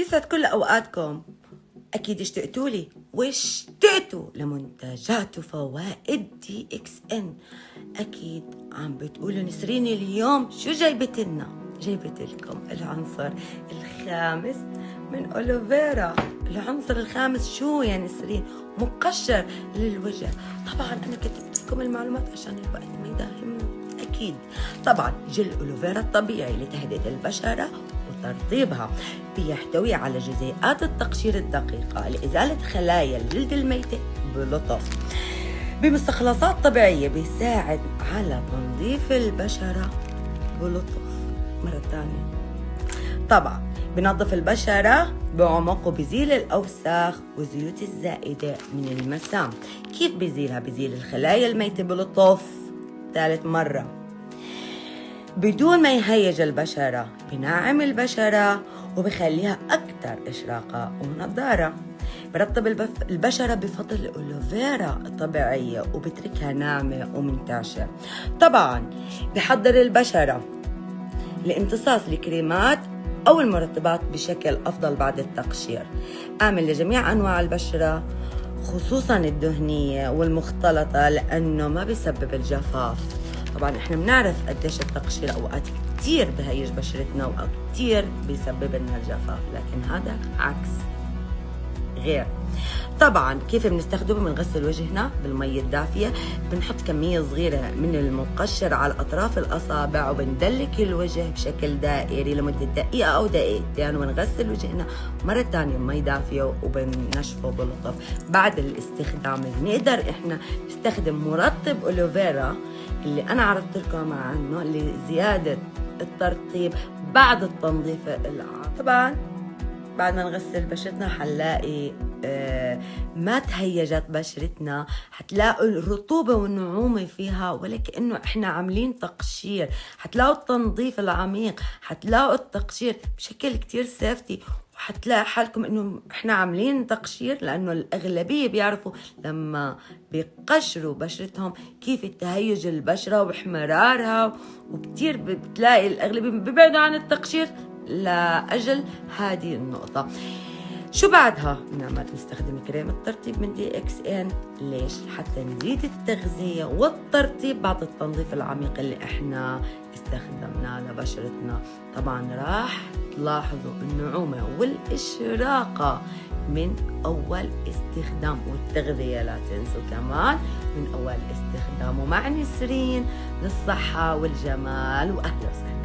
يسعد كل أوقاتكم. أكيد اشتقتوا لي واشتقتوا لمنتجات وفوائد دي اكس ان. أكيد عم بتقولوا نسرين اليوم شو جايبت لنا؟ جايبت لكم العنصر الخامس من أولوفيرا. العنصر الخامس شو يا نسرين؟ مقشر للوجه. طبعا أنا كتبت لكم المعلومات عشان الوقت ما يداهمنا. أكيد طبعا جل أولوفيرا الطبيعي لتهدئة البشرة وترطيبها، بيحتوي على جزيئات التقشير الدقيقة لإزالة خلايا الجلد الميتة بلطف، بمستخلصات طبيعية بيساعد على تنظيف البشرة بلطف. مرة تانية طبعا بنظف البشرة بعمق وبزيل الأوساخ والزيوت الزائدة من المسام. كيف بزيلها؟ بزيل الخلايا الميتة بلطف. ثالث مرة بدون ما يهيج البشرة، بناعم البشرة وبخليها أكثر إشراقة ونضارة. برطب البشرة بفضل الأولوفيرا الطبيعية وبتركها ناعمة ومنتعشة. طبعا بحضر البشرة لامتصاص الكريمات أو المرطبات بشكل أفضل بعد التقشير. آمن لجميع أنواع البشرة خصوصا الدهنية والمختلطة لأنه ما بيسبب الجفاف. طبعا احنا بنعرف قديش التقشير اوقات كتير بهيج بشرتنا واوقات كتير بيسبب لنا الجفاف، لكن هذا عكس غير. طبعا كيف بنستخدمه؟ بنغسل وجهنا بالمي الدافية، بنحط كمية صغيرة من المقشر على أطراف الأصابع وبندلك الوجه بشكل دائري لمدة دقيقة أو دقيقتين، ونغسل وجهنا مرة تانية بمي دافية وبنشفه بلطف. بعد الاستخدام بنقدر احنا نستخدم مرطب أولوفيرا اللي أنا عرضت لكم عنه لزيادة الترطيب بعد التنظيف العام. طبعا بعد ما نغسل بشرتنا حنلاقي ما تهيجت بشرتنا، حتلاقوا الرطوبة والنعومة فيها ولا كأنه احنا عاملين تقشير. حتلاقوا التنظيف العميق، حتلاقوا التقشير بشكل كتير سيفتي، وحتلاقي حالكم انه احنا عاملين تقشير، لانه الاغلبية بيعرفوا لما بيقشروا بشرتهم كيف التهيج البشرة واحمرارها، وكتير بتلاقي الاغلبية بيبعدوا عن التقشير لأجل هذه النقطة. شو بعدها؟ نستخدم كريم الترطيب من دي اكس ان. ليش؟ حتى نزيد التغذية والترطيب بعد التنظيف العميق اللي احنا استخدمناه لبشرتنا. طبعا راح تلاحظوا النعومة والإشراقة من أول استخدام، والتغذية لا تنسوا كمان من أول استخدام. ومع نسرين للصحة والجمال، وأهلا وسهلا.